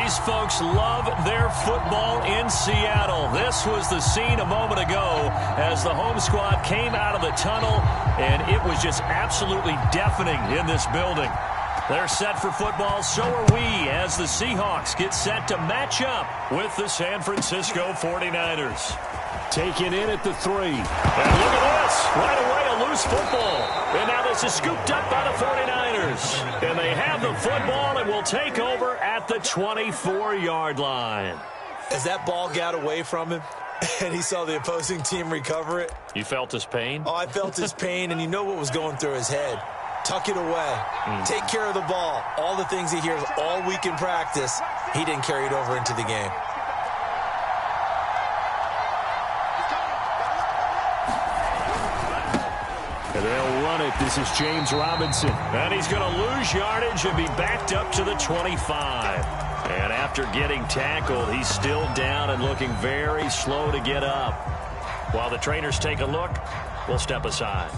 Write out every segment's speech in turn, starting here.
These folks love their football in Seattle. This was the scene a moment ago as the home squad came out of the tunnel, and it was just absolutely deafening in this building. They're set for football, so are we, as the Seahawks get set to match up with the San Francisco 49ers. Taken in at the 3. And look at this. Right away, a loose football. And now this is scooped up by the 49ers. And they have the football and will take over at the 24-yard line. As that ball got away from him and he saw the opposing team recover it. You felt his pain? Oh, I felt his pain, and you know what was going through his head. Tuck it away. Take care of the ball. All the things he hears all week in practice, he didn't carry it over into the game. And they'll run it. This is James Robinson. And he's going to lose yardage and be backed up to the 25. And after getting tackled, he's still down and looking very slow to get up. While the trainers take a look, we'll step aside.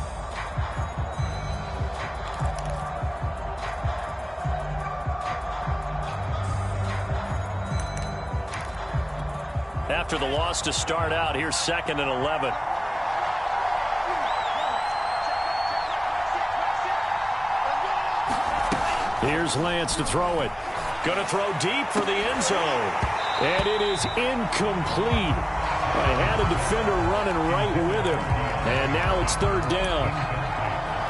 After the loss to start out, here's 2nd and 11. Here's Lance to throw it. Going to throw deep for the end zone. And it is incomplete. I had a defender running right with him. And now it's 3rd down.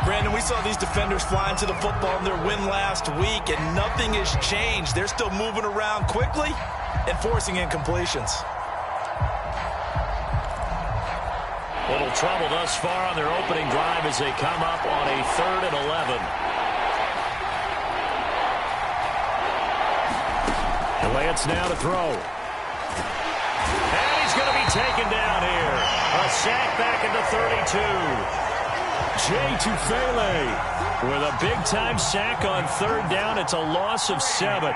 Brandon, we saw these defenders flying to the football in their win last week, and nothing has changed. They're still moving around quickly and forcing incompletions. Little trouble thus far on their opening drive as they come up on a 3rd and 11. And Lance now to throw. And he's going to be taken down here. A sack back at the 32. Jay Tufele with a big-time sack on 3rd down. It's a loss of 7.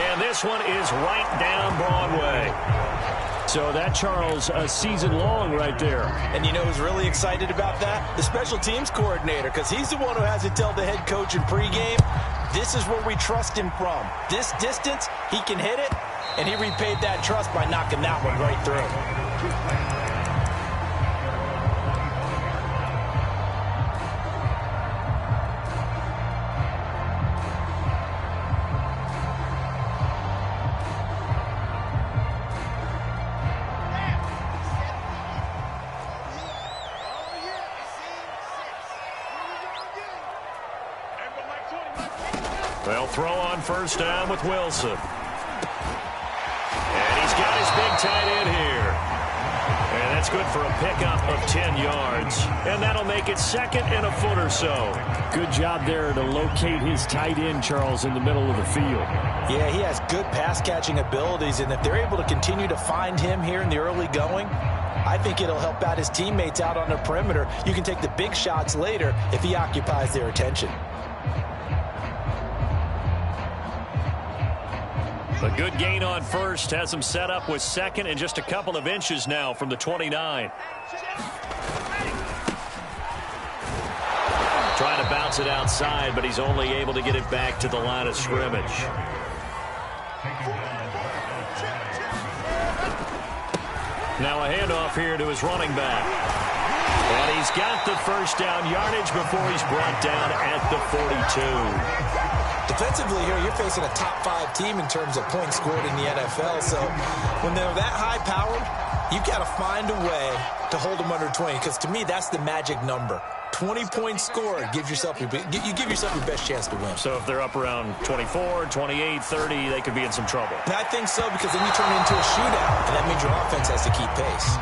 And this one is right down Broadway. So that, Charles, a season long right there. And you know who's really excited about that? The special teams coordinator, because he's the one who has to tell the head coach in pregame, this is where we trust him from. This distance, he can hit it, and he repaid that trust by knocking that one right through. They'll throw on 1st down with Wilson. And he's got his big tight end here. And that's good for a pickup of 10 yards. And that'll make it 2nd and a foot or so. Good job there to locate his tight end, Charles, in the middle of the field. Yeah, he has good pass-catching abilities, and if they're able to continue to find him here in the early going, I think it'll help out his teammates out on the perimeter. You can take the big shots later if he occupies their attention. A good gain on 1st has him set up with 2nd and just a couple of inches now from the 29. Trying to bounce it outside, but he's only able to get it back to the line of scrimmage. Now a handoff here to his running back. And he's got the 1st down yardage before he's brought down at the 42. Defensively here, you're facing a top-5 team in terms of points scored in the NFL. So when they're that high-powered, you've got to find a way to hold them under 20. Because to me, that's the magic number. 20 points scored, you give yourself your best chance to win. So if they're up around 24, 28, 30, they could be in some trouble. And I think so, because then you turn it into a shootout, and that means your offense has to keep pace.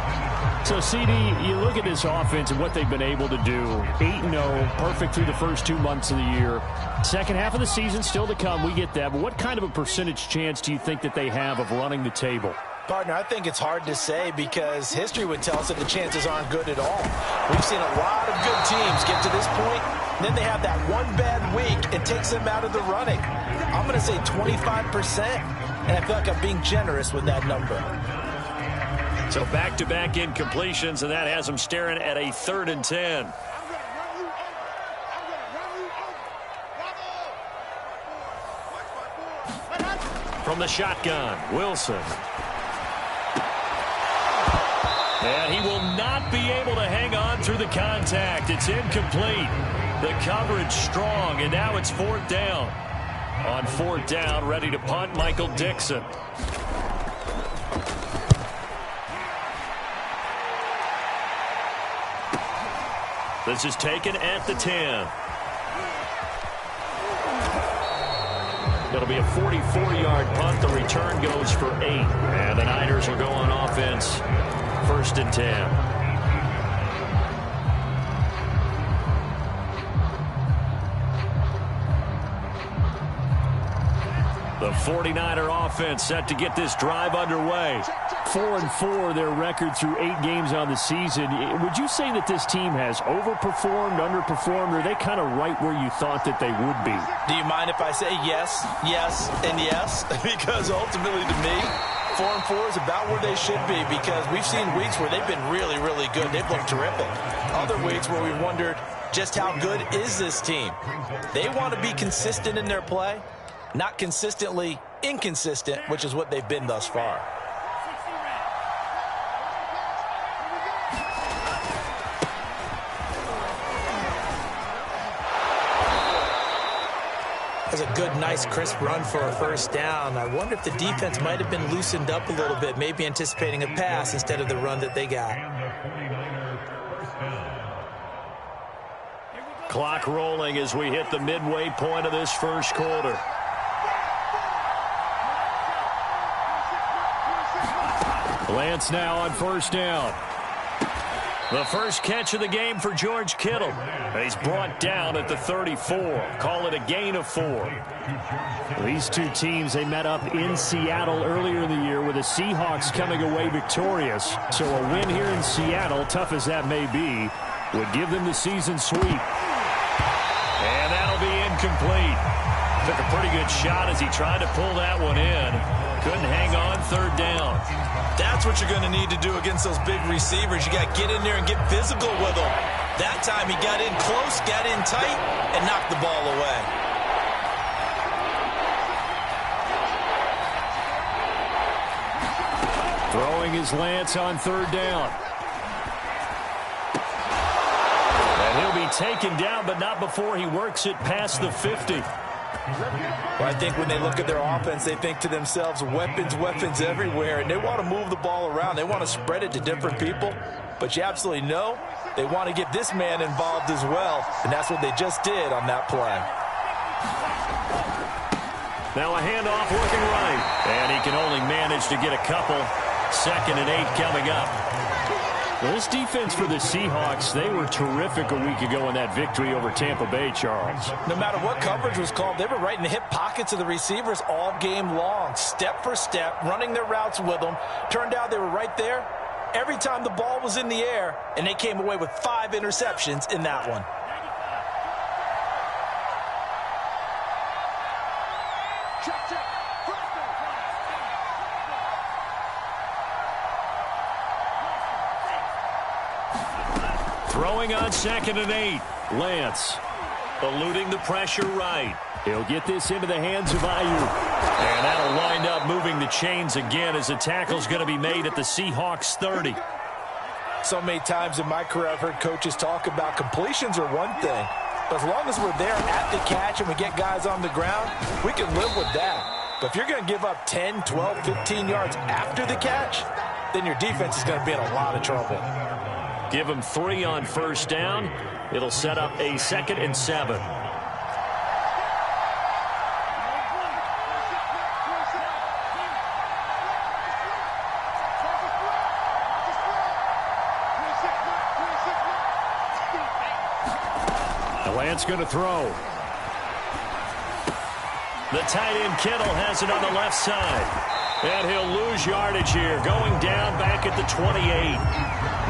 So, CD, you look at this offense and what they've been able to do. 8-0, perfect through the first 2 months of the year. Second half of the season still to come, we get that. But what kind of a percentage chance do you think that they have of running the table? Partner, I think it's hard to say because history would tell us that the chances aren't good at all. We've seen a lot of good teams get to this point, and then they have that one bad week and takes them out of the running. I'm going to say 25%, and I feel like I'm being generous with that number. So back-to-back incompletions, and that has them staring at a 3rd and 10. from the shotgun. Wilson. And he will not be able to hang on through the contact. It's incomplete. The coverage strong, and now it's 4th down. On 4th down, ready to punt, Michael Dixon. This is taken at the 10. It'll be a 44-yard punt. The return goes for 8. And the Niners will go on offense. 1st and 10. The 49er offense set to get this drive underway. 4-4, their record through 8 games on the season. Would you say that this team has overperformed, underperformed, or are they kind of right where you thought that they would be? Do you mind if I say yes, yes, and yes? Because ultimately to me, 4-4 is about where they should be, because we've seen weeks where they've been really, really good. They've looked terrific. Other weeks where we've wondered just how good is this team. They want to be consistent in their play, not consistently inconsistent, which is what they've been thus far. That's a good, nice, crisp run for a 1st down. I wonder if the defense might have been loosened up a little bit, maybe anticipating a pass instead of the run that they got. Clock rolling as we hit the midway point of this 1st quarter. Lance now on 1st down. The first catch of the game for George Kittle. He's brought down at the 34. Call it a gain of 4. These two teams, they met up in Seattle earlier in the year with the Seahawks coming away victorious. So a win here in Seattle, tough as that may be, would give them the season sweep. And that'll be incomplete. Took a pretty good shot as he tried to pull that one in. Couldn't hang on. 3rd down. That's what you're going to need to do against those big receivers. You got to get in there and get physical with them. That time he got in close, got in tight, and knocked the ball away. Throwing is Lance on 3rd down. And he'll be taken down, but not before he works it past the 50. Well, I think when they look at their offense, they think to themselves, weapons, weapons everywhere, and they want to move the ball around. They want to spread it to different people, but you absolutely know they want to get this man involved as well, and that's what they just did on that play. Now a handoff working right, and he can only manage to get a couple. 2nd and 8 coming up. Well, this defense for the Seahawks, they were terrific a week ago in that victory over Tampa Bay, Charles. No matter what coverage was called, they were right in the hip pockets of the receivers all game long, step for step, running their routes with them. Turned out they were right there every time the ball was in the air, and they came away with 5 interceptions in that one. Throwing on 2nd and 8. Lance eluding the pressure right. He'll get this into the hands of Ayuk. And that'll wind up moving the chains again as the tackle's going to be made at the Seahawks 30. So many times in my career I've heard coaches talk about completions are one thing. But as long as we're there at the catch and we get guys on the ground, we can live with that. But if you're going to give up 10, 12, 15 yards after the catch, then your defense is going to be in a lot of trouble. Give him 3 on 1st down. It'll set up a 2nd and 7. Lance going to throw. The tight end Kittle has it on the left side. And he'll lose yardage here, going down back at the 28.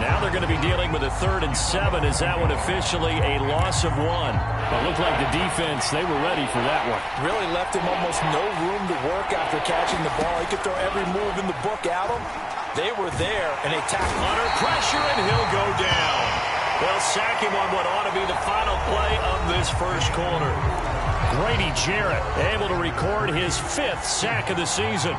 Now they're going to be dealing with a 3rd and 7. Is that one officially a loss of 1? It looked like the defense, they were ready for that one. Really left him almost no room to work after catching the ball. He could throw every move in the book at him. They were there, and they tackled under pressure, and he'll go down. They'll sack him on what ought to be the final play of this 1st quarter. Grady Jarrett able to record his 5th sack of the season.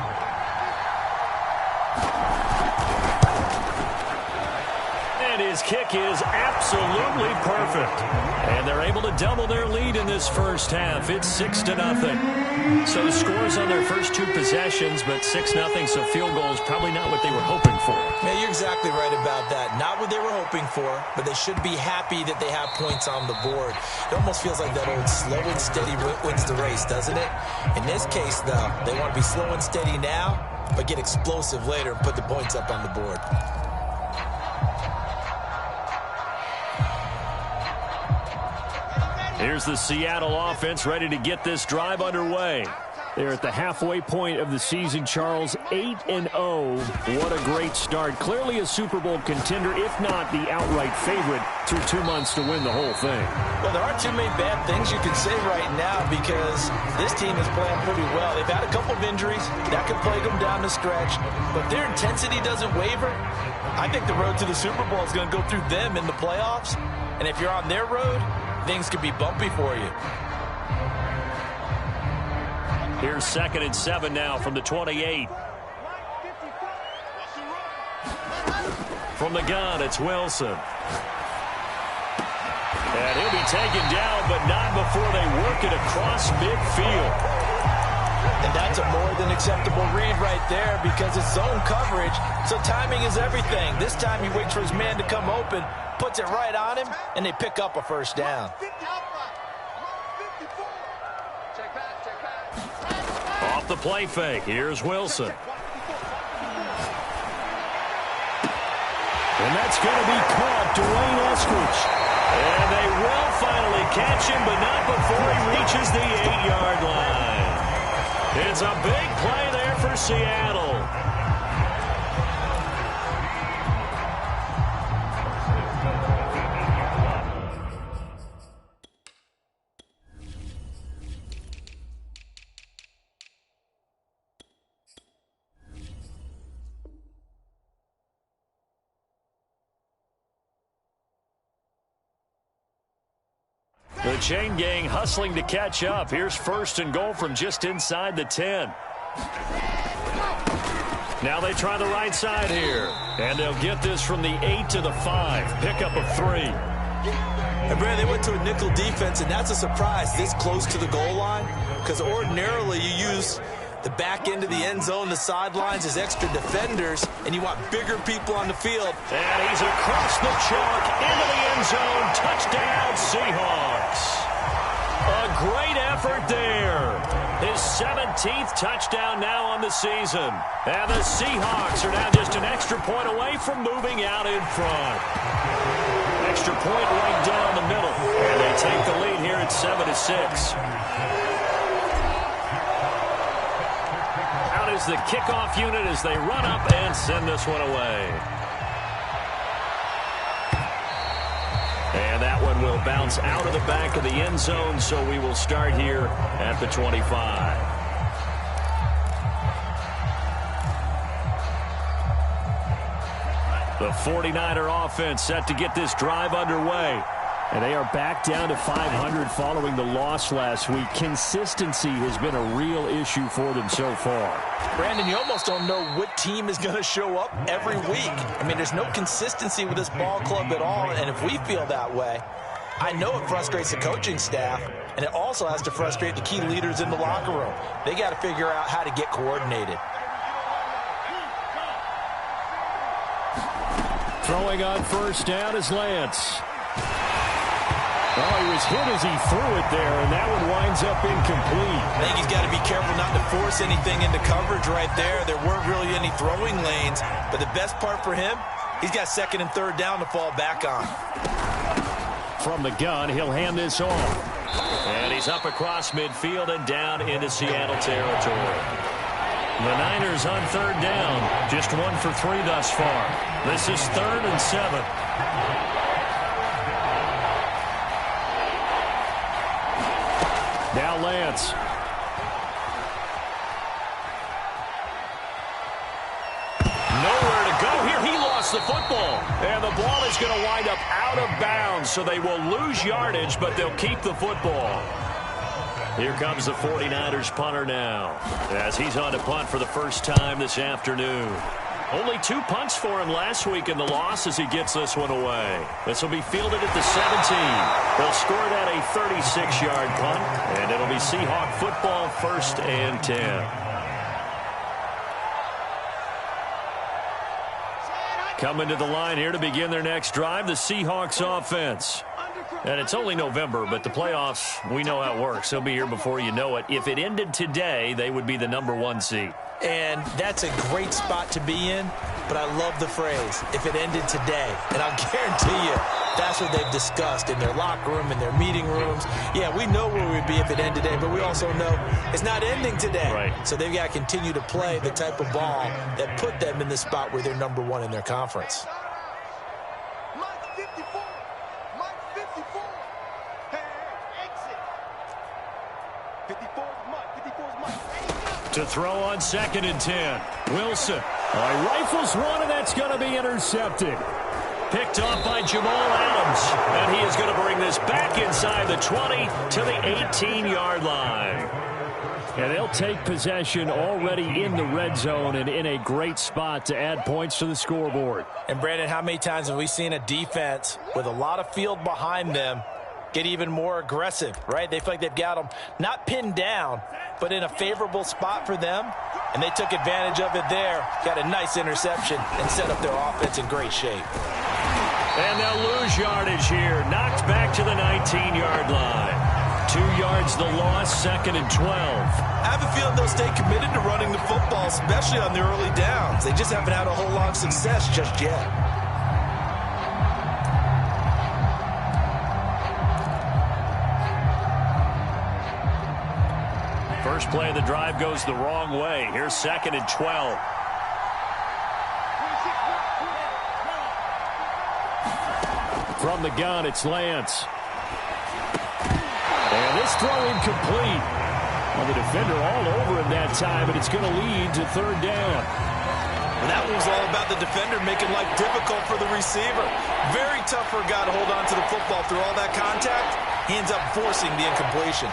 And his kick is absolutely perfect. And they're able to double their lead in this first half. It's 6-0. So the scores on their first 2 possessions, but 6-0, so field goal is probably not what they were hoping for. Yeah, you're exactly right about that. Not what they were hoping for, but they should be happy that they have points on the board. It almost feels like that old slow and steady wins the race, doesn't it? In this case, though, they want to be slow and steady now, but get explosive later and put the points up on the board. Here's the Seattle offense ready to get this drive underway. They're at the halfway point of the season, Charles, 8-0. What a great start. Clearly a Super Bowl contender, if not the outright favorite, through 2 months to win the whole thing. Well, there aren't too many bad things you can say right now because this team is playing pretty well. They've had a couple of injuries. That could plague them down the stretch. But if their intensity doesn't waver, I think the road to the Super Bowl is going to go through them in the playoffs. And if you're on their road, things could be bumpy for you. Here's 2nd and 7 now from the 28. From the gun, it's Wilson. And he'll be taken down, but not before they work it across midfield. And that's a more than acceptable read right there because it's zone coverage, so timing is everything. This time he waits for his man to come open, puts it right on him, and they pick up a first down. Off the play fake, here's Wilson. And that's going to be caught, Dwayne Eskridge. And they will finally catch him, but not before he reaches the 8-yard line. It's a big play there for Seattle. The chain gang hustling to catch up. Here's 1st and goal from just inside the 10. Now they try the right side here. And they'll get this from the 8 to the 5. Pickup of 3. And Brad, they went to a nickel defense, and that's a surprise this close to the goal line because ordinarily you use the back end of the end zone, the sidelines as extra defenders, and you want bigger people on the field. And he's across the chalk into the end zone. Touchdown, Seahawks. A great effort there. His 17th touchdown now on the season. And the Seahawks are now just an extra point away from moving out in front. Extra point right down the middle. And they take the lead here at 7-6. Is the kickoff unit as they run up and send this one away. And that one will bounce out of the back of the end zone, so we will start here at the 25. The 49er offense set to get this drive underway. And they are back down to 500 following the loss last week. Consistency has been a real issue for them so far. Brandon, you almost don't know what team is going to show up every week. I mean, there's no consistency with this ball club at all, and if we feel that way, I know it frustrates the coaching staff, and it also has to frustrate the key leaders in the locker room. They got to figure out how to get coordinated. Throwing on 1st down is Lance. Oh, he was hit as he threw it there, and that one winds up incomplete. I think he's got to be careful not to force anything into coverage right there. There weren't really any throwing lanes, but the best part for him, he's got 2nd and 3rd down to fall back on. From the gun, he'll hand this off. And he's up across midfield and down into Seattle territory. The Niners on 3rd down, just 1 for 3 thus far. This is 3rd and 7. Now Lance. Nowhere to go here. He lost the football. And the ball is going to wind up out of bounds, so they will lose yardage, but they'll keep the football. Here comes the 49ers punter now, as he's on to punt for the first time this afternoon. Only 2 punts for him last week in the loss as he gets this one away. This will be fielded at the 17. They'll score that a 36-yard punt, and it'll be Seahawk football, 1st and 10. Coming to the line here to begin their next drive, the Seahawks offense. And it's only November, but the playoffs, we know how it works. They'll be here before you know it. If it ended today, they would be the #1 seed. And that's a great spot to be in, but I love the phrase, if it ended today. And I'll guarantee you, that's what they've discussed in their locker room, in their meeting rooms. Yeah, we know where we'd be if it ended today, but we also know it's not ending today. Right. So they've got to continue to play the type of ball that put them in the spot where they're #1 in their conference. To throw on 2nd and 10. Wilson. Rifles one, and that's going to be intercepted. Picked off by Jamal Adams. And he is going to bring this back inside the 20 to the 18-yard line. And they'll take possession already in the red zone and in a great spot to add points to the scoreboard. And, Brandon, how many times have we seen a defense with a lot of field behind them get even more aggressive, right? They feel like they've got them not pinned down, but in a favorable spot for them, and they took advantage of it there, got a nice interception, and set up their offense in great shape. And they'll lose yardage here, knocked back to the 19-yard line. 2 yards the loss, 2nd and 12. I have a feeling they'll stay committed to running the football, especially on the early downs. They just haven't had a whole lot of success just yet. First play of the drive goes the wrong way. Here's 2nd and 12. From the gun, it's Lance. And this throw incomplete. Well, the defender all over him that time, but it's going to lead to 3rd down. And that was all about the defender making life difficult for the receiver. Very tough for a guy to hold on to the football through all that contact. He ends up forcing the incompletion.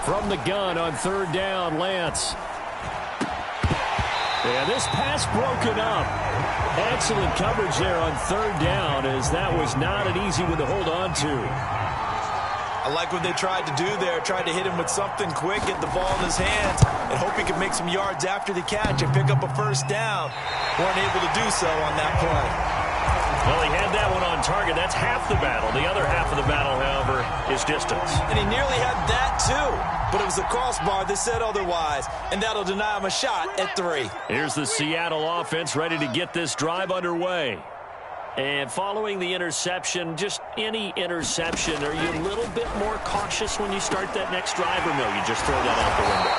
From the gun on 3rd down, Lance. And this pass broken up. Excellent coverage there on 3rd down, as that was not an easy one to hold on to. I like what they tried to do there. Tried to hit him with something quick, get the ball in his hands, and hope he could make some yards after the catch and pick up a 1st down. Weren't able to do so on that play. Well, he had that one on target. That's half the battle. The other half of the battle, however, is distance. And he nearly had that, too. But it was the crossbar that said otherwise, and that'll deny him a shot at 3. Here's the Seattle offense ready to get this drive underway. And following the interception, just any interception, are you a little bit more cautious when you start that next drive, or no, you just throw that out the window?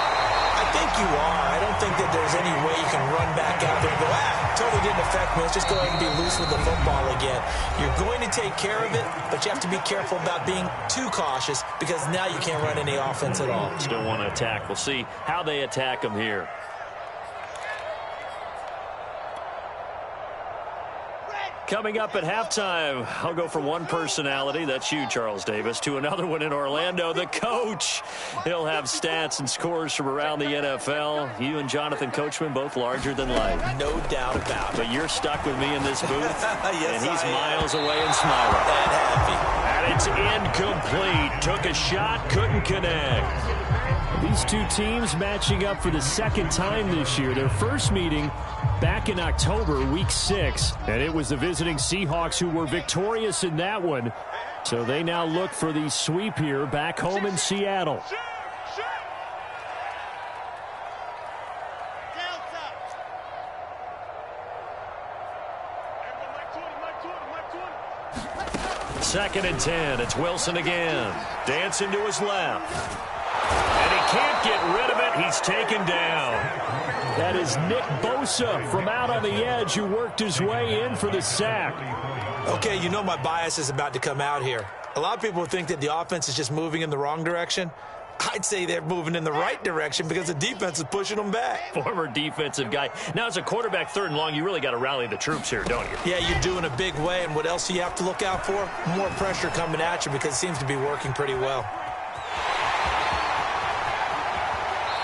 I think you are. I don't think that there's any way you can run back out there and go, totally didn't affect me. Let's just go ahead and be loose with the football again. You're going to take care of it, but you have to be careful about being too cautious because now you can't run any offense at all. Still want to attack. We'll see how they attack them here. Coming up at halftime, I'll go from one personality, that's you, Charles Davis, to another one in Orlando, the coach. He'll have stats and scores from around the NFL. You and Jonathan Coachman, both larger than life. No doubt about it. But you're stuck with me in this booth, yes, and he's miles away and smiling. And happy. And it's incomplete. Took a shot, couldn't connect. These two teams matching up for the 2nd time this year. Their first meeting back in October, week 6. And it was the visiting Seahawks who were victorious in that one. So they now look for the sweep here back home in Seattle. Second and 10. It's Wilson again. Dancing to his left. And he can't get rid of it. He's taken down. That is Nick Bosa from out on the edge who worked his way in for the sack. Okay, you know my bias is about to come out here. A lot of people think that the offense is just moving in the wrong direction. I'd say they're moving in the right direction because the defense is pushing them back. Former defensive guy. Now, as a quarterback, 3rd and long, you really got to rally the troops here, don't you? Yeah, you do in a big way. And what else do you have to look out for? More pressure coming at you because it seems to be working pretty well.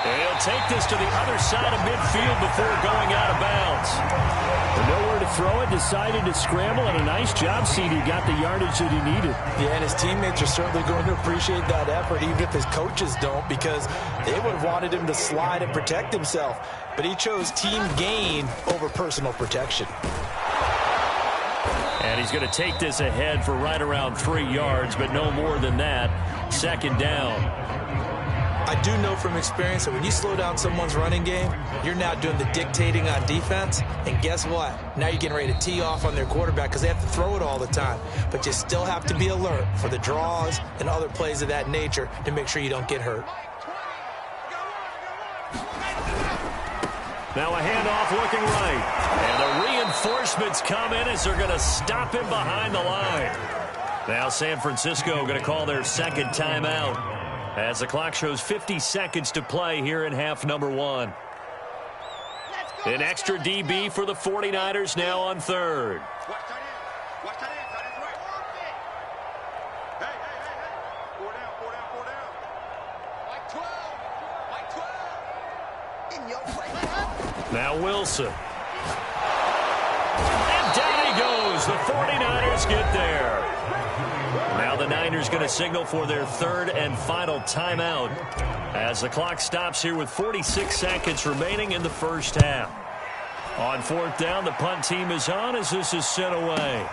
He'll take this to the other side of midfield before going out of bounds. Nowhere to throw it, decided to scramble, and a nice job, CD. Got the yardage that he needed. Yeah, and his teammates are certainly going to appreciate that effort, even if his coaches don't, because they would have wanted him to slide and protect himself. But he chose team gain over personal protection. And he's going to take this ahead for right around 3 yards, but no more than that. 2nd down. I do know from experience that when you slow down someone's running game, you're now doing the dictating on defense. And guess what? Now you're getting ready to tee off on their quarterback because they have to throw it all the time. But you still have to be alert for the draws and other plays of that nature to make sure you don't get hurt. Now a handoff looking right. And the reinforcements come in as they're going to stop him behind the line. Now San Francisco going to call their 2nd timeout, as the clock shows 50 seconds to play here in half number 1. An extra DB for the 49ers now on 3rd. Now Wilson. And down he goes. The 49ers get there. Now the Niners going to signal for their 3rd and final timeout as the clock stops here with 46 seconds remaining in the first half. On 4th down, the punt team is on as this is sent away.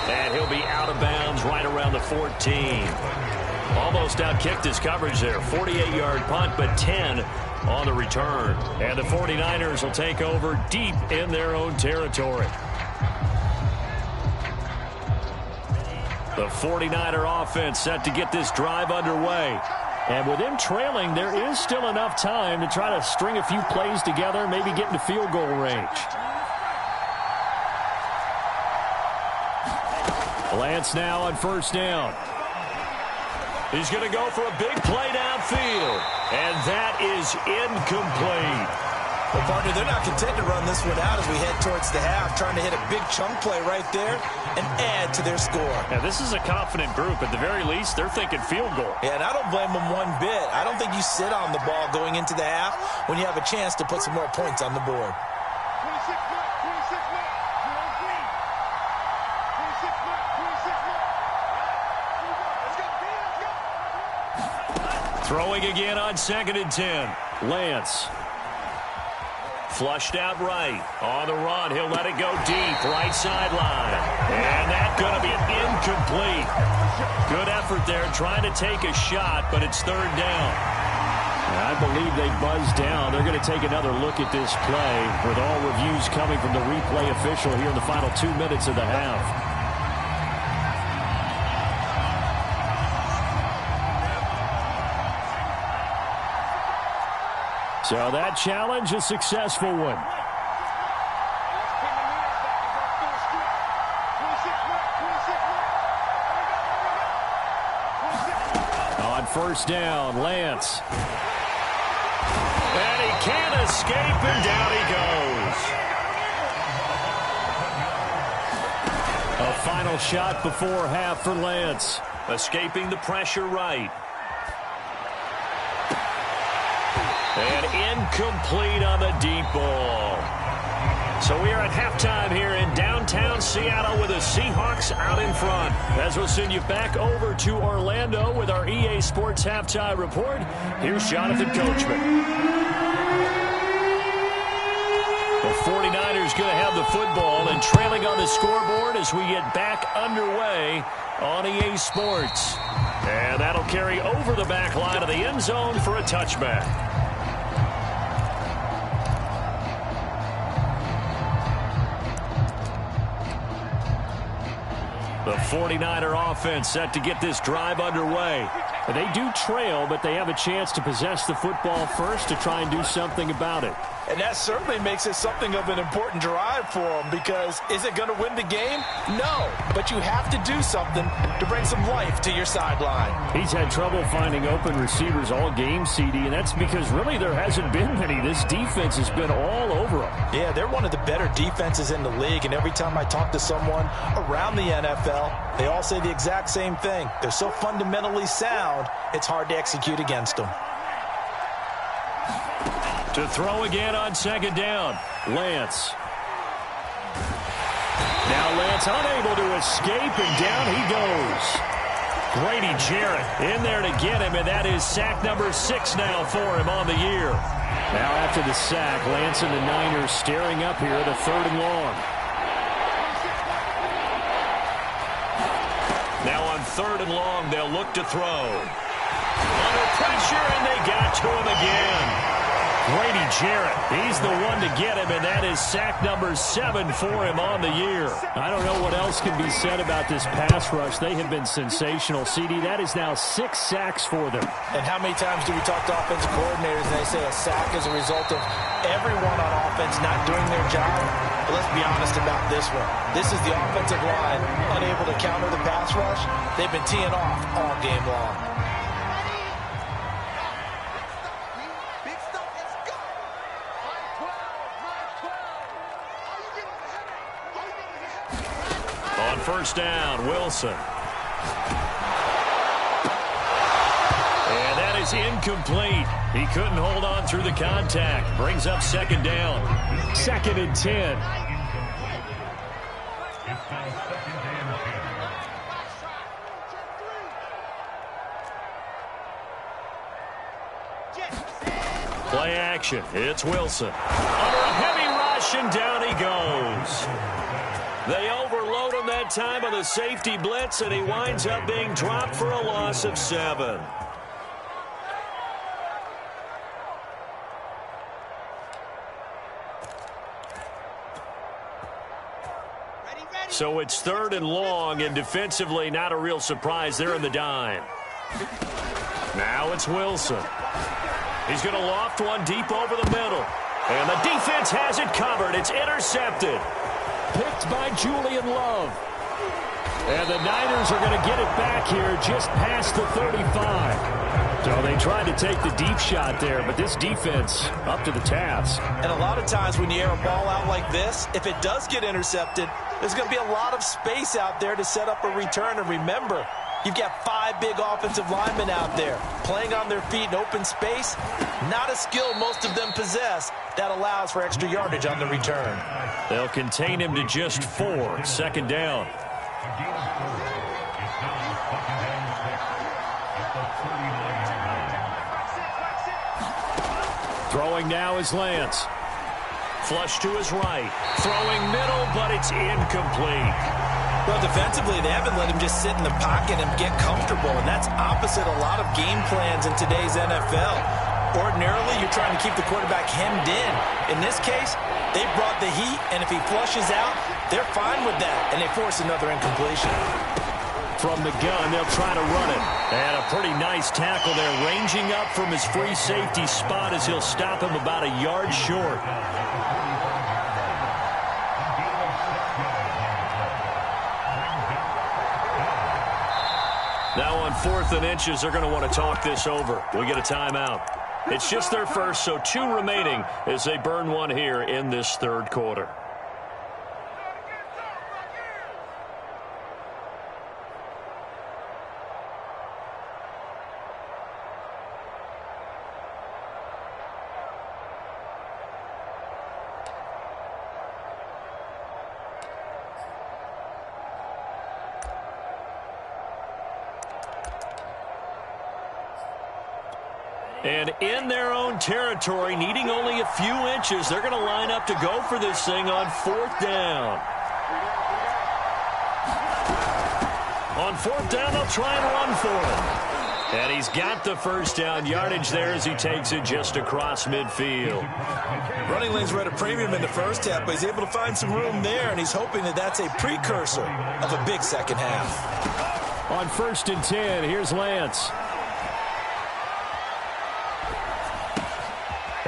And he'll be out of bounds right around the 14. Almost outkicked his coverage there. 48-yard punt, but 10 on the return. And the 49ers will take over deep in their own territory. The 49er offense set to get this drive underway. And with him trailing, there is still enough time to try to string a few plays together, maybe get into field goal range. Lance now on 1st down. He's going to go for a big play downfield. And that is incomplete. Well, partner, they're not content to run this one out as we head towards the half, trying to hit a big chunk play right there and add to their score. Yeah, this is a confident group. At the very least, they're thinking field goal. Yeah, and I don't blame them one bit. I don't think you sit on the ball going into the half when you have a chance to put some more points on the board. Throwing again on 2nd and 10. Lance. Flushed out right. On the run, he'll let it go deep. Right sideline. And that's going to be incomplete. Good effort there trying to take a shot, but it's 3rd down. I believe they buzzed down. They're going to take another look at this play with all reviews coming from the replay official here in the final 2 minutes of the half. So that challenge, a successful one. On 1st down, Lance. And he can't escape, and down he goes. A final shot before half for Lance. Escaping the pressure right. And incomplete on the deep ball. So we are at halftime here in downtown Seattle with the Seahawks out in front. As we'll send you back over to Orlando with our EA Sports Halftime Report, here's Jonathan Coachman. The 49ers going to have the football and trailing on the scoreboard as we get back underway on EA Sports. And that'll carry over the back line of the end zone for a touchback. The 49er offense set to get this drive underway. They do trail, but they have a chance to possess the football first to try and do something about it. And that certainly makes it something of an important drive for them, because is it going to win the game? No, but you have to do something to bring some life to your sideline. He's had trouble finding open receivers all game, CD, and that's because really there hasn't been many. This defense has been all over them. Yeah, they're one of the better defenses in the league, and every time I talk to someone around the NFL, they all say the exact same thing. They're so fundamentally sound, it's hard to execute against them. To throw again on second down, Lance. Now Lance unable to escape, and down he goes. Grady Jarrett in there to get him, and that is sack number 6 now for him on the year. Now after the sack, Lance and the Niners staring up here at a 3rd and long. Now on 3rd and long, they'll look to throw. Under pressure, and they got to him again. Grady Jarrett, he's the one to get him, and that is sack number 7 for him on the year. I don't know what else can be said about this pass rush. They have been sensational. CD, that is now 6 sacks for them. And how many times do we talk to offensive coordinators and they say a sack is a result of everyone on offense not doing their job? But let's be honest about this one. This is the offensive line unable to counter the pass rush. They've been teeing off all game long. On 1st down, Wilson. And that is incomplete. He couldn't hold on through the contact. Brings up 2nd down. 2nd and 10. Play action. It's Wilson. Under a heavy rush, and down he goes. They overload him that time on the safety blitz, and he winds up being dropped for a loss of 7. So it's 3rd and long, and defensively not a real surprise. They're in the dime. Now it's Wilson. He's going to loft one deep over the middle. And the defense has it covered. It's intercepted. Picked by Julian Love. And the Niners are going to get it back here just past the 35. So they tried to take the deep shot there, but this defense up to the task. And a lot of times when you air a ball out like this, if it does get intercepted, there's going to be a lot of space out there to set up a return. And remember, you've got 5 big offensive linemen out there playing on their feet in open space. Not a skill most of them possess that allows for extra yardage on the return. They'll contain him to just 4. 2nd down. Throwing now is Lance. Flush to his right. Throwing middle, but it's incomplete. Well, defensively, they haven't let him just sit in the pocket and get comfortable, and that's opposite a lot of game plans in today's NFL. Ordinarily, you're trying to keep the quarterback hemmed in. In this case, they brought the heat, and if he flushes out, they're fine with that, and they force another incompletion. From the gun, they'll try to run it. And a pretty nice tackle there, ranging up from his free safety spot as he'll stop him about a yard short. Now on 4th and inches, they're going to want to talk this over. We get a timeout. It's just their first, so 2 remaining as they burn one here in this 3rd quarter. And in their own territory, needing only a few inches, they're going to line up to go for this thing on 4th down. On 4th down, they'll try and run for it. And he's got the 1st down yardage there as he takes it just across midfield. Running lanes were at a premium in the first half, but he's able to find some room there, and he's hoping that that's a precursor of a big second half. On 1st and 10, here's Lance.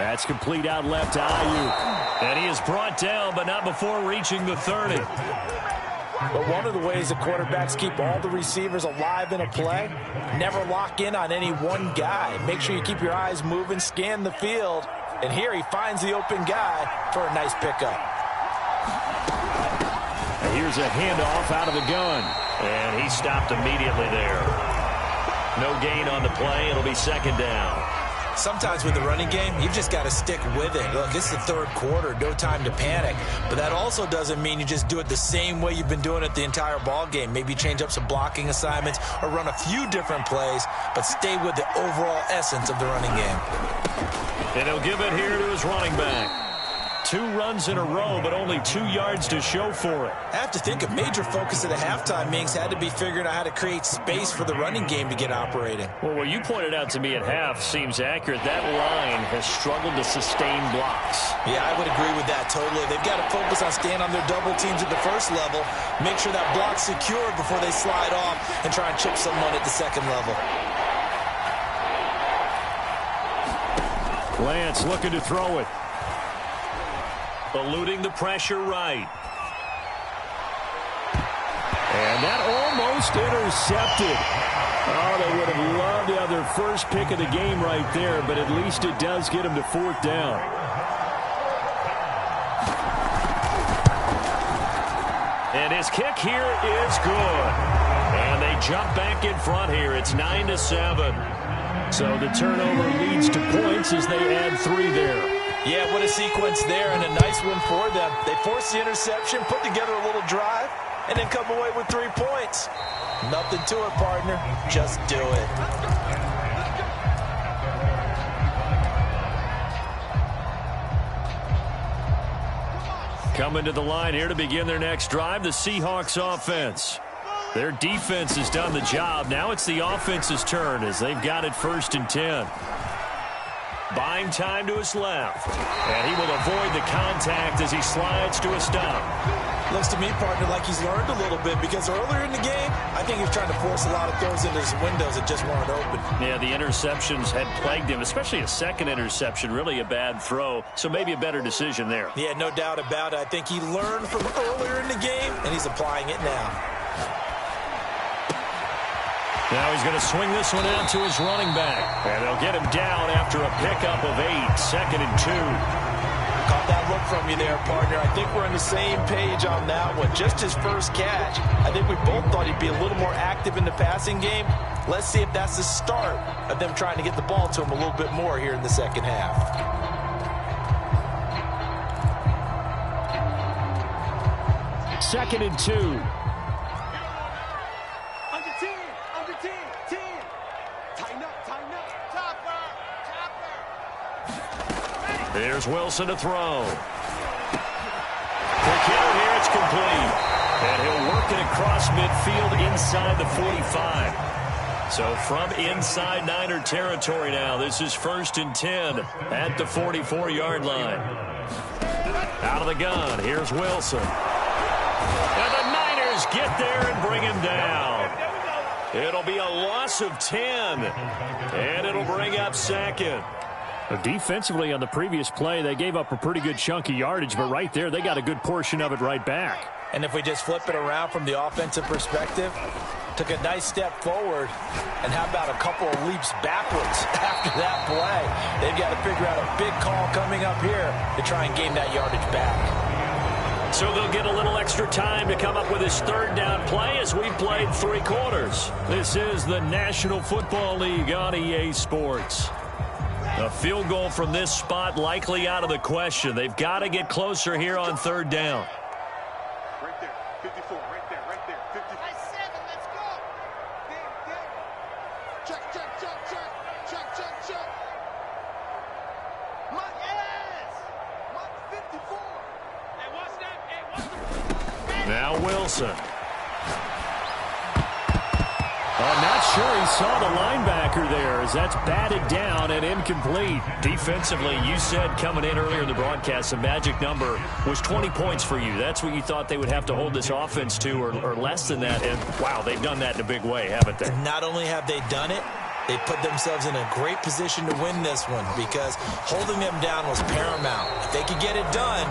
That's complete out left to Ayuk. And he is brought down, but not before reaching the 30. But one of the ways the quarterbacks keep all the receivers alive in a play, never lock in on any one guy. Make sure you keep your eyes moving, scan the field. And here he finds the open guy for a nice pickup. And here's a handoff out of the gun. And he stopped immediately there. No gain on the play. It'll be second down. Sometimes with the running game, you've just got to stick with it. Look, it's the third quarter, no time to panic. But that also doesn't mean you just do it the same way you've been doing it the entire ball game. Maybe change up some blocking assignments or run a few different plays, but stay with the overall essence of the running game. And he'll give it here to his running back. 2 runs in a row, but only 2 yards to show for it. I have to think a major focus at the halftime meetings had to be figuring out how to create space for the running game to get operating. Well, what you pointed out to me at half seems accurate. That line has struggled to sustain blocks. Yeah, I would agree with that totally. They've got to focus on staying on their double teams at the first level, make sure that block's secure before they slide off and try and chip someone at the second level. Lance looking to throw it. Eluding the pressure right. And that almost intercepted. Oh, they would have loved to have their first pick of the game right there, but at least it does get them to 4th down. And his kick here is good. And they jump back in front here. It's 9-7. So the turnover leads to points as they add 3 there. Yeah, what a sequence there, and a nice one for them. They force the interception, put together a little drive, and then come away with 3 points. Nothing to it, partner. Just do it. Coming to the line here to begin their next drive, the Seahawks offense. Their defense has done the job. Now it's the offense's turn as they've got it 1st and 10. Buying time to his left. And he will avoid the contact as he slides to a stop. Looks to me, partner, like he's learned a little bit because earlier in the game, I think he was trying to force a lot of throws into his windows that just weren't open. Yeah, the interceptions had plagued him, especially a second interception, really a bad throw. So maybe a better decision there. Yeah, no doubt about it. I think he learned from earlier in the game, and he's applying it now. Now he's going to swing this one out to his running back. And they'll get him down after a pickup of 8, 2nd and 2. Caught that look from you there, partner. I think we're on the same page on that one. Just his first catch. I think we both thought he'd be a little more active in the passing game. Let's see if that's the start of them trying to get the ball to him a little bit more here in the second half. Second and 2. There's Wilson to throw. Quick hitter here, it's complete. And he'll work it across midfield inside the 45. So from inside Niner territory now, this is 1st and 10 at the 44-yard line. Out of the gun, here's Wilson. And the Niners get there and bring him down. It'll be a loss of 10. And it'll bring up 2nd. Defensively on the previous play, they gave up a pretty good chunk of yardage, but right there, they got a good portion of it right back. And if we just flip it around from the offensive perspective, took a nice step forward, and how about a couple of leaps backwards after that play? They've got to figure out a big call coming up here to try and gain that yardage back. So they'll get a little extra time to come up with his 3rd down play as we've played 3 quarters. This is the National Football League on EA Sports. A field goal from this spot likely out of the question. They've got to get closer here on 3rd down. Right there, 54, right there, 54. 7, let's go. Check. Mark 54. Hey, what's that? Now Wilson. I'm not sure he saw the linebacker there as that's batted down and incomplete. Defensively, you said coming in earlier in the broadcast, the magic number was 20 points for you. That's what you thought they would have to hold this offense to or less than that. And, wow, they've done that in a big way, haven't they? Not only have they done it, They put themselves in a great position to win this one because holding them down was paramount. If they could get it done,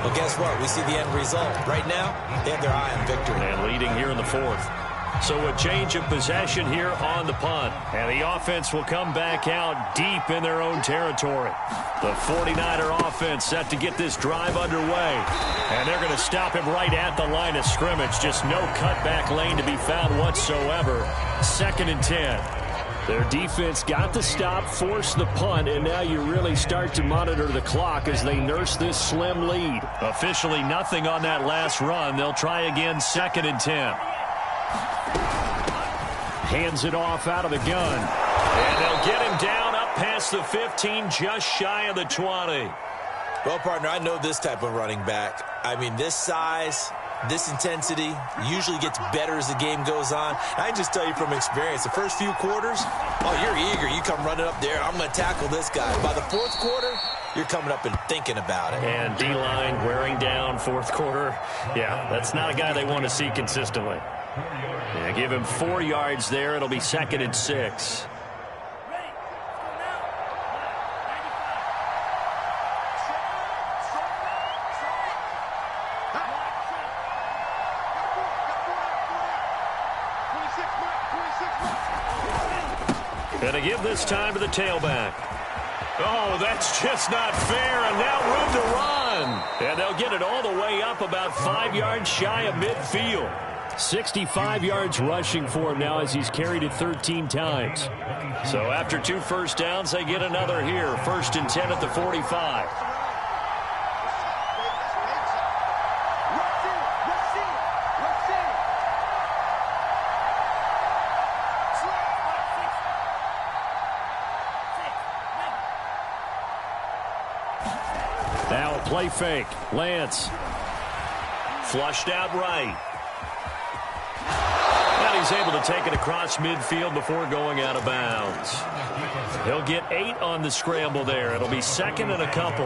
well, guess what? We see the end result. Right now, they have their eye on victory. And leading here in the fourth. So a change of possession here on the punt. And the offense will come back out deep in their own territory. The 49er offense set to get this drive underway. And they're going to stop him right at the line of scrimmage. Just no cutback lane to be found whatsoever. 2nd and 10. Their defense got the stop, forced the punt, and now you really start to monitor the clock as they nurse this slim lead. Officially nothing on that last run. They'll try again 2nd and 10. Hands it off out of the gun. And they'll get him down up past the 15, just shy of the 20. Well, partner, I know this type of running back. I mean, this size, this intensity usually gets better as the game goes on. I can just tell you from experience, the first few quarters, oh, you're eager. You come running up there, I'm going to tackle this guy. By the 4th quarter, you're coming up and thinking about it. And D-line wearing down 4th quarter. Yeah, that's not a guy they want to see consistently. Yeah, give him 4 yards there. It'll be 2nd and 6. And to give this time to the tailback. Oh, that's just not fair, and now room to run. And they'll get it all the way up about 5 yards shy of midfield. 65 yards rushing for him now as he's carried it 13 times. So after 2 first downs, they get another here. 1st and 10 at the 45. Now a play fake. Lance. Flushed out right. And he's able to take it across midfield before going out of bounds. He'll get 8 on the scramble there. It'll be 2nd and a couple.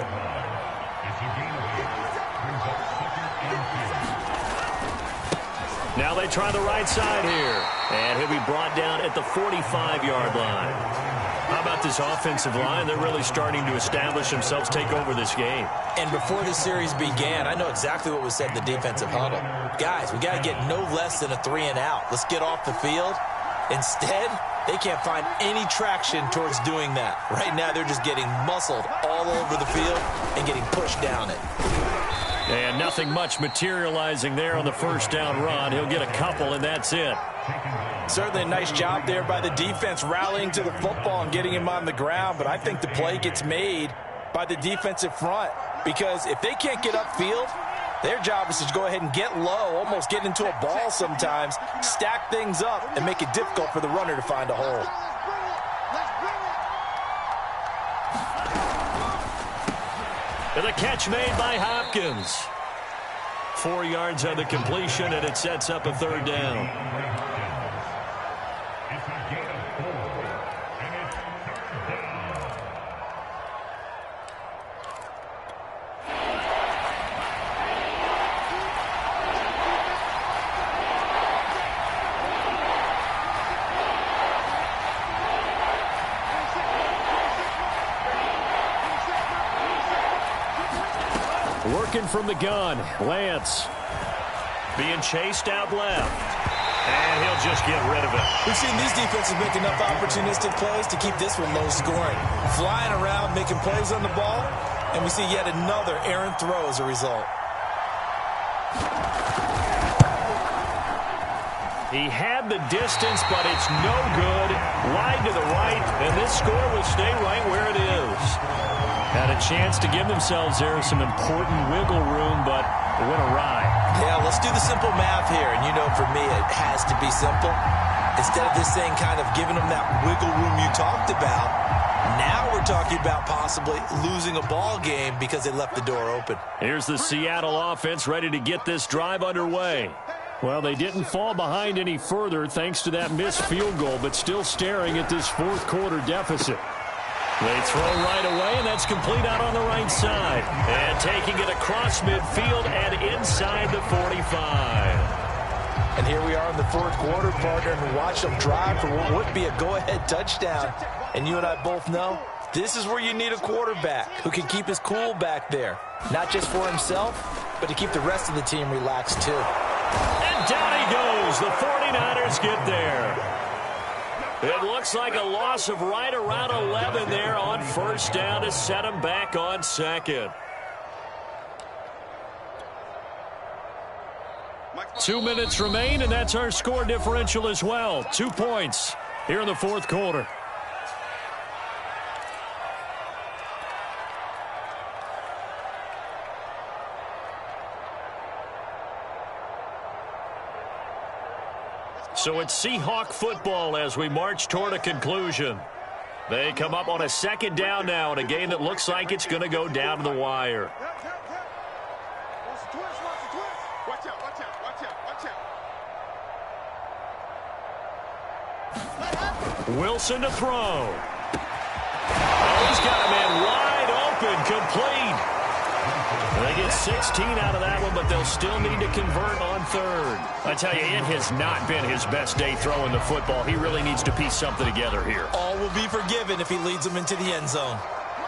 Now they try the right side here. And he'll be brought down at the 45-yard line. How about this offensive line? They're really starting to establish themselves, take over this game. And before the series began, I know exactly what was said in the defensive huddle. Guys, we got to get no less than a 3 and out. Let's get off the field. Instead, they can't find any traction towards doing that. Right now, they're just getting muscled all over the field and getting pushed down it. And nothing much materializing there on the first down run. He'll get a couple, and that's it. Certainly a nice job there by the defense rallying to the football and getting him on the ground, but I think the play gets made by the defensive front because if they can't get upfield, their job is to go ahead and get low, almost get into a ball sometimes, stack things up, and make it difficult for the runner to find a hole. And the catch made by Hopkins. 4 yards on the completion, and it sets up a 3rd down. Working from the gun, Lance. Being chased out left. And he'll just get rid of it. We've seen these defenses make enough opportunistic plays to keep this one low scoring. Flying around, making plays on the ball, and we see yet another errant throw as a result. He had the distance, but it's no good. Wide to the right, and this score will stay right where it is. Had a chance to give themselves there some important wiggle room, but it went awry. Yeah, let's do the simple math here. And you know, for me, it has to be simple. Instead of this thing kind of giving them that wiggle room you talked about, now we're talking about possibly losing a ball game because they left the door open. Here's the Seattle offense ready to get this drive underway. Well, they didn't fall behind any further thanks to that missed field goal, but still staring at this 4th quarter deficit. They throw right away, and that's complete out on the right side. And taking it across midfield and inside the 45. And here we are in the fourth quarter, partner, and watch them drive for what would be a go-ahead touchdown. And you and I both know this is where you need a quarterback who can keep his cool back there. Not just for himself, but to keep the rest of the team relaxed too. And down he goes. The 49ers get there. It looks like a loss of right around 11 there on first down to set him back on second. 2 minutes remain, and that's our score differential as well. 2 points here in the fourth quarter. So it's Seahawk football as we march toward a conclusion. They come up on a second down now in a game that looks like it's going to go down to the wire. Wilson to throw. Oh, he's got a man wide open, complete. They get 16 out of that one, but they'll still need to convert on third. I tell you, it has not been his best day throwing the football. He really needs to piece something together here. All will be forgiven if he leads them into the end zone.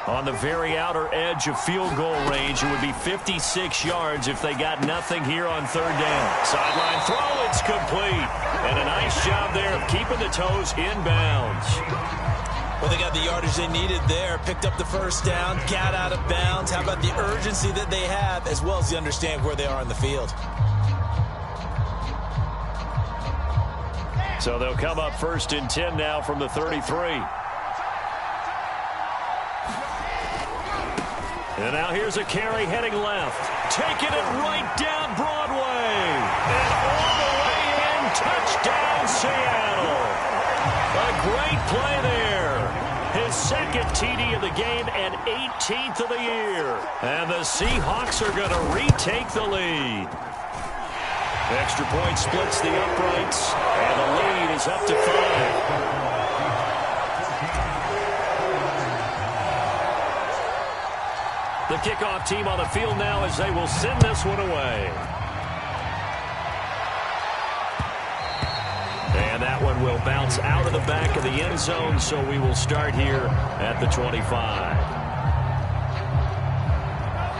On the very outer edge of field goal range, it would be 56 yards if they got nothing here on third down. Sideline throw, it's complete. And a nice job there of keeping the toes in bounds. Well, they got the yardage they needed there, picked up the first down, got out of bounds. How about the urgency that they have, as well as the understand where they are in the field. So they'll come up first and 10 now from the 33. And now here's a carry heading left. Taking it right down Broadway. And all the way in, touchdown Seattle. A great play there. His second TD of the game and 18th of the year. And the Seahawks are going to retake the lead. Extra point splits the uprights, and the lead is up to 5. The kickoff team on the field now as they will send this one away. And that one will bounce out of the back of the end zone, so we will start here at the 25.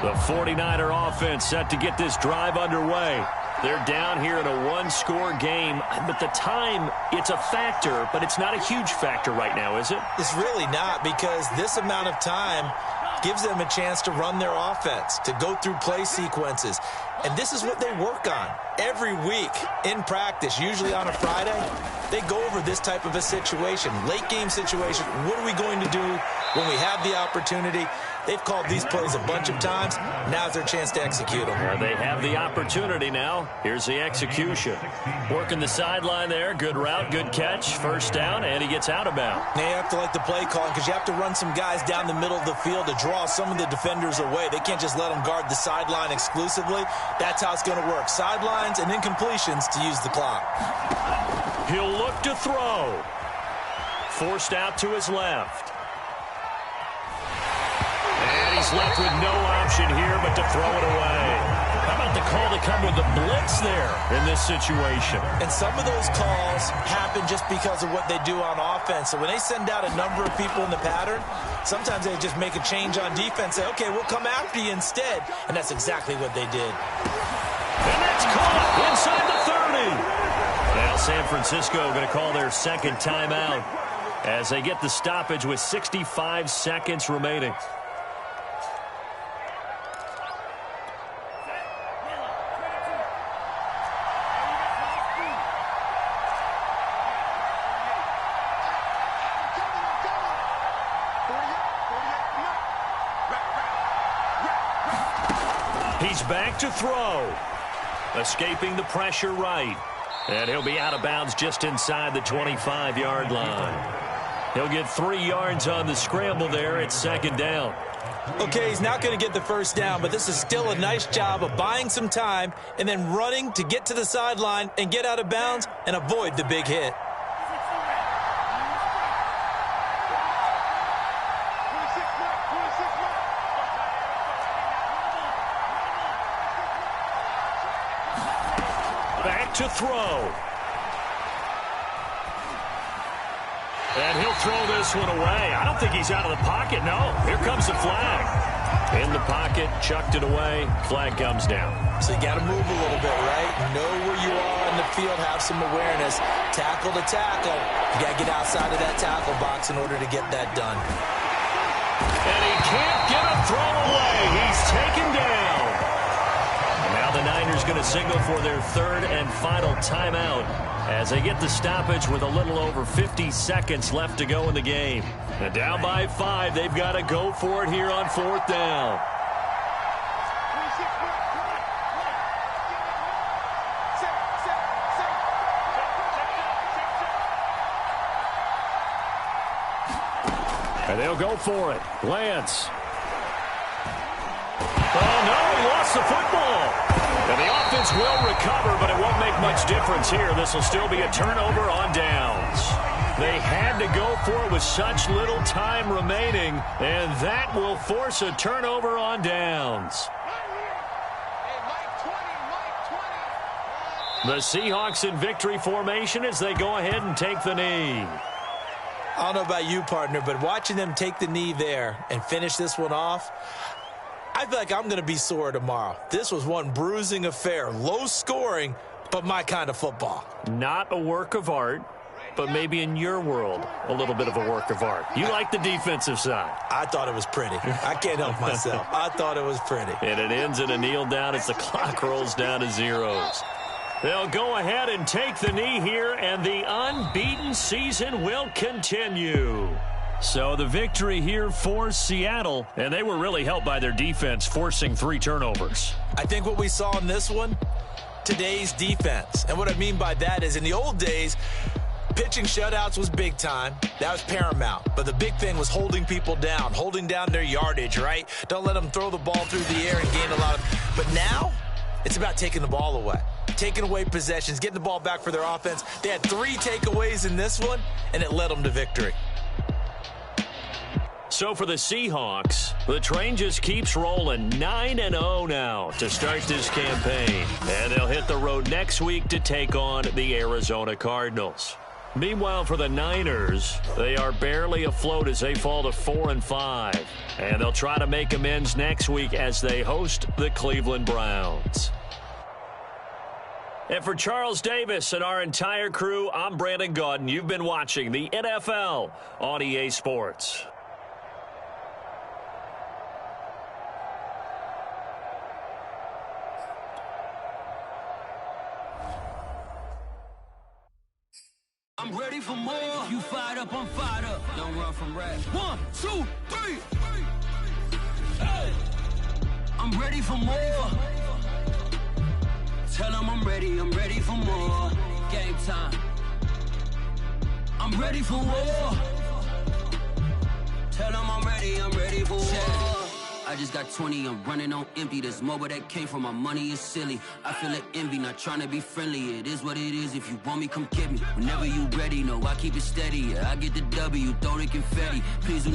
The 49er offense set to get this drive underway. They're down here in a one-score game, but the time, it's a factor, but it's not a huge factor right now, is it? It's really not, because this amount of time gives them a chance to run their offense, to go through play sequences. And this is what they work on every week in practice, usually on a Friday. They go over this type of a situation, late game situation. What are we going to do when we have the opportunity? They've called these plays a bunch of times. Now's their chance to execute them. They have the opportunity now. Here's the execution. Working the sideline there. Good route, good catch. First down, and he gets out of bounds. Now you have to like the play call because you have to run some guys down the middle of the field to draw some of the defenders away. They can't just let them guard the sideline exclusively. That's how it's going to work. Sidelines and incompletions to use the clock. He'll look to throw. Forced out to his left. And he's left with no option here but to throw it away. How about the call to come with the blitz there in this situation? And some of those calls happen just because of what they do on offense. So when they send out a number of people in the pattern, sometimes they just make a change on defense. Say, okay, we'll come after you instead. And that's exactly what they did. And that's caught inside the 30. Now San Francisco going to call their second timeout as they get the stoppage with 65 seconds remaining. He's back to throw. Escaping the pressure right. And he'll be out of bounds just inside the 25-yard line. He'll get 3 yards on the scramble there at second down. Okay, he's not going to get the first down, but this is still a nice job of buying some time and then running to get to the sideline and get out of bounds and avoid the big hit. back to throw. And he'll throw this one away. I don't think he's out of the pocket. No, here comes the flag. In the pocket, chucked it away. Flag comes down. So you got to move a little bit, right? Know where you are in the field, have some awareness. Tackle to tackle. You got to get outside of that tackle box in order to get that done. And he can't get a throw away. He's taken down. And now the Niners going to signal for their third and final timeout as they get the stoppage with a little over 50 seconds left to go in the game. And down by 5, they've got to go for it here on 4th down. And they'll go for it. Lance. Oh, no, he lost the football. And the offense will recover, but it won't make much difference here. This will still be a turnover on downs. They had to go for it with such little time remaining, and that will force a turnover on downs. The Seahawks in victory formation as they go ahead and take the knee. I don't know about you, partner, but watching them take the knee there and finish this one off, I feel like I'm going to be sore tomorrow. This was one bruising affair. Low scoring, but my kind of football. Not a work of art, but maybe in your world, a little bit of a work of art. You like the defensive side. I thought it was pretty. I can't help myself. I thought it was pretty. And it ends in a kneel down as the clock rolls down to zeros. They'll go ahead and take the knee here, and the unbeaten season will continue. So the victory here for Seattle, and they were really helped by their defense, forcing 3 turnovers. I think what we saw in this one, today's defense. And what I mean by that is in the old days, pitching shutouts was big time. That was paramount. But the big thing was holding people down, holding down their yardage, right? Don't let them throw the ball through the air and gain a lot of... But now, it's about taking the ball away. Taking away possessions, getting the ball back for their offense. They had 3 takeaways in this one, and it led them to victory. So for the Seahawks, the train just keeps rolling 9-0 now to start this campaign. And they'll hit the road next week to take on the Arizona Cardinals. Meanwhile, for the Niners, they are barely afloat as they fall to 4-5. And they'll try to make amends next week as they host the Cleveland Browns. And for Charles Davis and our entire crew, I'm Brandon Gaudin. You've been watching the NFL on EA Sports. I'm ready for more. You fired up, I'm fired up. Don't run from rap. 1, 2, 3. Hey. I'm ready for more. Tell them I'm ready for more. Game time. I'm ready for war. Tell them I'm ready for war. I just got 20, I'm running on empty. This mobile that came from my money is silly. I feel it envy, not trying to be friendly. It is what it is, if you want me, come get me. Whenever you ready, no, I keep it steady. Yeah, I get the W, throw the confetti. Please do